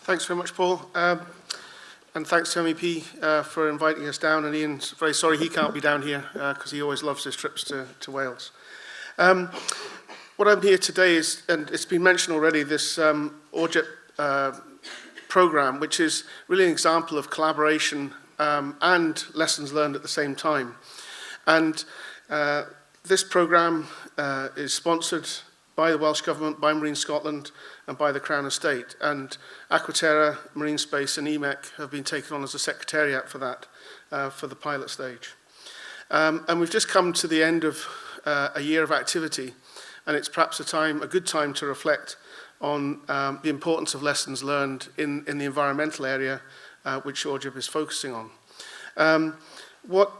Thanks very much, Paul. And thanks to MEP for inviting us down. And Ian's very sorry he can't be down here because he always loves his trips to Wales. What I'm here today is, and it's been mentioned already, this ORJIP programme, which is really an example of collaboration and lessons learned at the same time. And this programme is sponsored by the Welsh Government, by Marine Scotland, and by the Crown Estate. And Aquaterra, Marine Space, and MEP have been taken on as a secretariat for that, for the pilot stage. And we've just come to the end of a year of activity, and it's perhaps a good time to reflect on the importance of lessons learned in the environmental area, which ORJIP is focusing on. What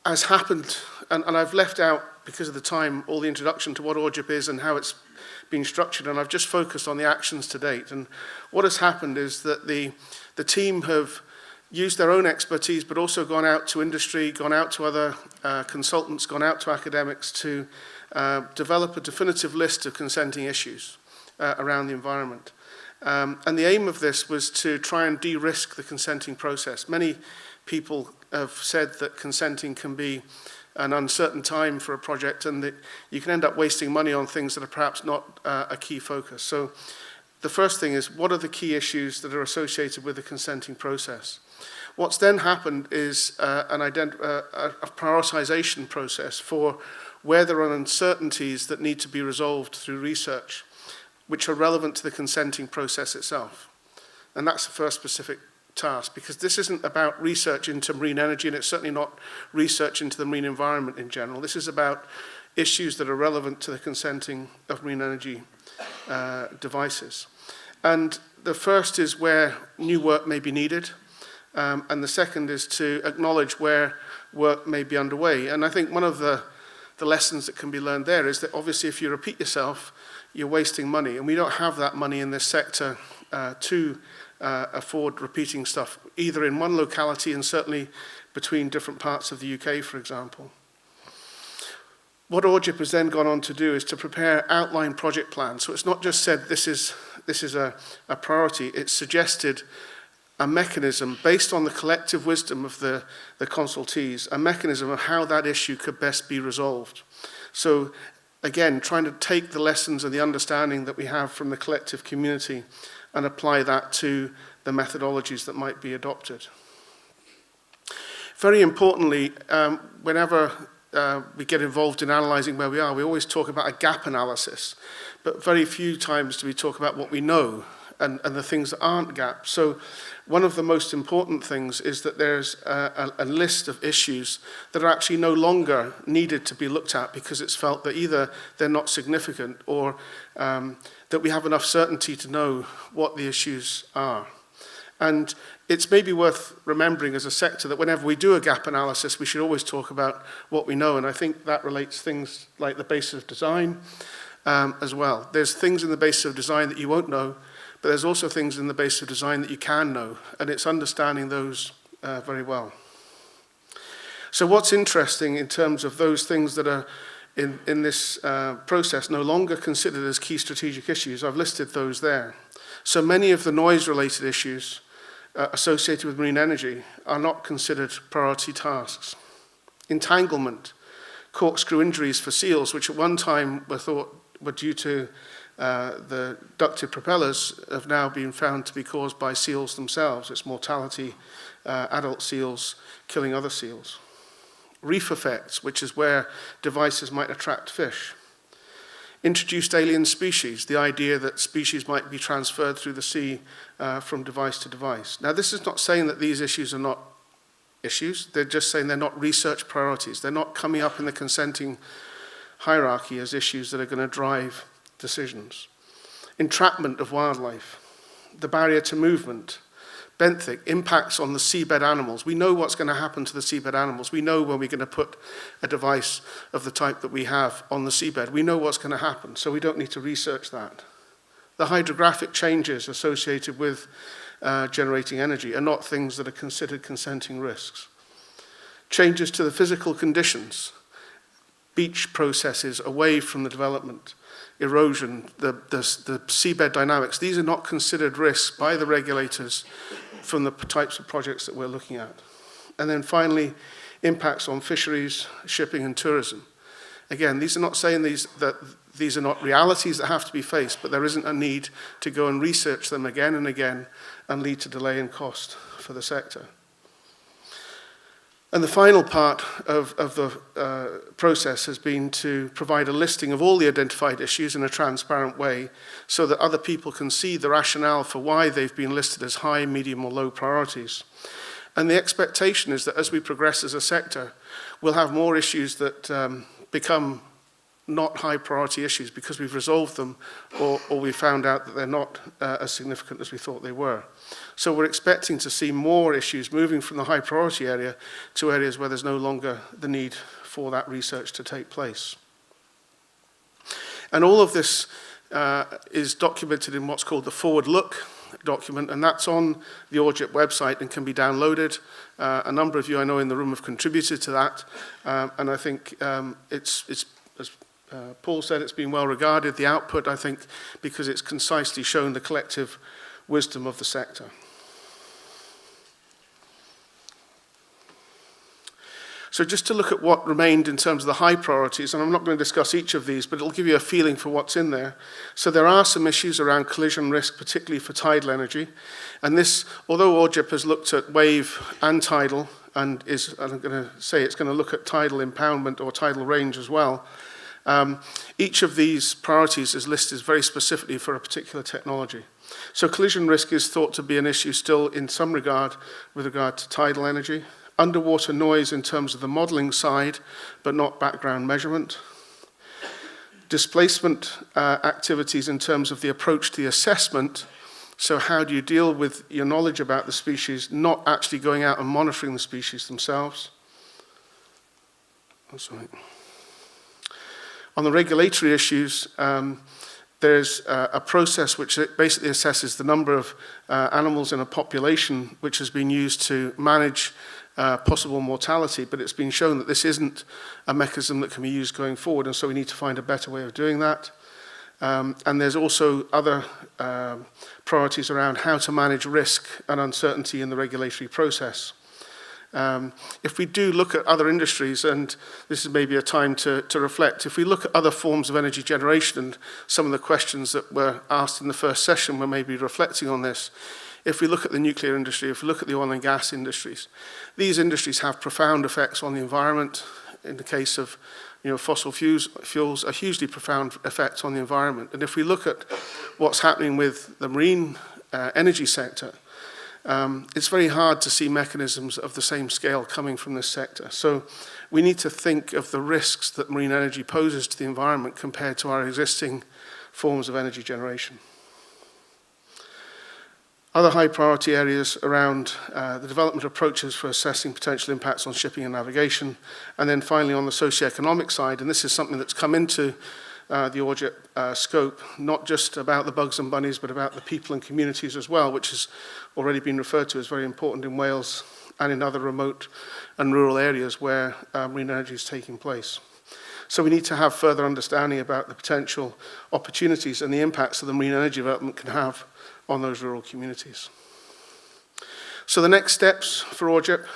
has happened, and I've left out, because of the time, all the introduction to what ORJIP is and how it's been structured, and I've just focused on the actions to date. And what has happened is that the team have used their own expertise, but also gone out to industry, gone out to other consultants, gone out to academics to develop a definitive list of consenting issues around the environment. And the aim of this was to try and de-risk the consenting process. Many people have said that consenting can be an uncertain time for a project, and that you can end up wasting money on things that are perhaps not a key focus. So the first thing is, what are the key issues that are associated with the consenting process? What's then happened is a prioritization process for where there are uncertainties that need to be resolved through research, which are relevant to the consenting process itself. And that's the first specific task, because this isn't about research into marine energy, and it's certainly not research into the marine environment in general. This is about issues that are relevant to the consenting of marine energy devices. And the first is where new work may be needed, and the second is to acknowledge where work may be underway. And I think one of the lessons that can be learned there is that obviously if you repeat yourself, you're wasting money, and we don't have that money in this sector to afford repeating stuff, either in one locality and certainly between different parts of the UK, for example. What ORJIP has then gone on to do is to prepare outline project plans. So it's not just said this is a priority, it's suggested a mechanism based on the collective wisdom of the consultees, a mechanism of how that issue could best be resolved. So again, trying to take the lessons and the understanding that we have from the collective community and apply that to the methodologies that might be adopted. Very importantly, whenever we get involved in analysing where we are, we always talk about a gap analysis, but very few times do we talk about what we know and the things that aren't gaps. So one of the most important things is that there's a list of issues that are actually no longer needed to be looked at because it's felt that either they're not significant or that we have enough certainty to know what the issues are. And it's maybe worth remembering as a sector that whenever we do a gap analysis, we should always talk about what we know. And I think that relates things like the basis of design as well. There's things in the basis of design that you won't know, but there's also things in the basis of design that you can know, and it's understanding those very well. So what's interesting in terms of those things that are in this process no longer considered as key strategic issues, I've listed those there. So many of the noise-related issues associated with marine energy are not considered priority tasks. Entanglement, corkscrew injuries for seals, which at one time were thought were due to the ducted propellers, have now been found to be caused by seals themselves. It's mortality, adult seals killing other seals. Reef effects, which is where devices might attract fish. Introduced alien species, the idea that species might be transferred through the sea from device to device. Now, this is not saying that these issues are not issues. They're just saying they're not research priorities. They're not coming up in the consenting hierarchy as issues that are going to drive decisions. Entrapment of wildlife, the barrier to movement, benthic, impacts on the seabed animals. We know what's going to happen to the seabed animals. We know when we're going to put a device of the type that we have on the seabed. We know what's going to happen, so we don't need to research that. The hydrographic changes associated with generating energy are not things that are considered consenting risks. Changes to the physical conditions, beach processes away from the development, erosion, the seabed dynamics. These are not considered risks by the regulators from the types of projects that we're looking at. And then finally, impacts on fisheries, shipping and tourism. Again, these are not saying that these are not realities that have to be faced, but there isn't a need to go and research them again and again and lead to delay and cost for the sector. And the final part of the process has been to provide a listing of all the identified issues in a transparent way so that other people can see the rationale for why they've been listed as high, medium or low priorities. And the expectation is that as we progress as a sector, we'll have more issues that become not high priority issues because we've resolved them or we found out that they're not as significant as we thought they were. So we're expecting to see more issues moving from the high priority area to areas where there's no longer the need for that research to take place. And all of this is documented in what's called the Forward Look document, and that's on the ORJIP website and can be downloaded. A number of you I know in the room have contributed to that, and I think it's as Paul said, it's been well regarded, the output, I think, because it's concisely shown the collective wisdom of the sector. So just to look at what remained in terms of the high priorities, and I'm not going to discuss each of these, but it'll give you a feeling for what's in there. So there are some issues around collision risk, particularly for tidal energy. And this, although ORJIP has looked at wave and tidal, and I'm going to say it's going to look at tidal impoundment or tidal range as well, each of these priorities is listed very specifically for a particular technology. So collision risk is thought to be an issue still in some regard with regard to tidal energy. Underwater noise in terms of the modelling side, but not background measurement. Displacement activities in terms of the approach to the assessment. So how do you deal with your knowledge about the species, not actually going out and monitoring the species themselves? Oh, sorry. On the regulatory issues, there's a process which basically assesses the number of animals in a population which has been used to manage possible mortality, but it's been shown that this isn't a mechanism that can be used going forward, and so we need to find a better way of doing that. And there's also other priorities around how to manage risk and uncertainty in the regulatory process. If we do look at other industries, and this is maybe a time to reflect, if we look at other forms of energy generation, and some of the questions that were asked in the first session were maybe reflecting on this, if we look at the nuclear industry, if we look at the oil and gas industries, these industries have profound effects on the environment. In the case of fossil fuels, a hugely profound effect on the environment. And if we look at what's happening with the marine energy sector, it's very hard to see mechanisms of the same scale coming from this sector. So we need to think of the risks that marine energy poses to the environment compared to our existing forms of energy generation. Other high priority areas around the development approaches for assessing potential impacts on shipping and navigation. And then finally on the socioeconomic side, and this is something that's come into the ORJIP scope, not just about the bugs and bunnies, but about the people and communities as well, which has already been referred to as very important in Wales and in other remote and rural areas where marine energy is taking place. So we need to have further understanding about the potential opportunities and the impacts that the marine energy development can have on those rural communities. So the next steps for ORJIP,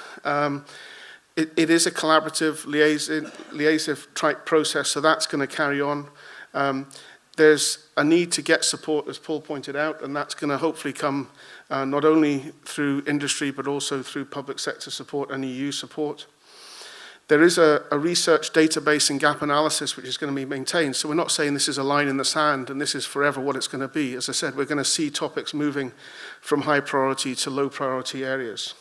it is a collaborative, liaisive type process, so that's going to carry on. There's a need to get support, as Paul pointed out, and that's going to hopefully come not only through industry, but also through public sector support and EU support. There is a research database and gap analysis which is going to be maintained. So we're not saying this is a line in the sand and this is forever what it's going to be. As I said, we're going to see topics moving from high priority to low priority areas.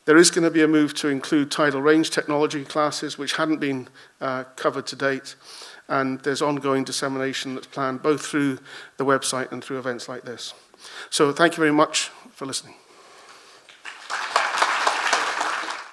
There is going to be a move to include tidal range technology classes which hadn't been covered to date. And there's ongoing dissemination that's planned both through the website and through events like this. So thank you very much for listening.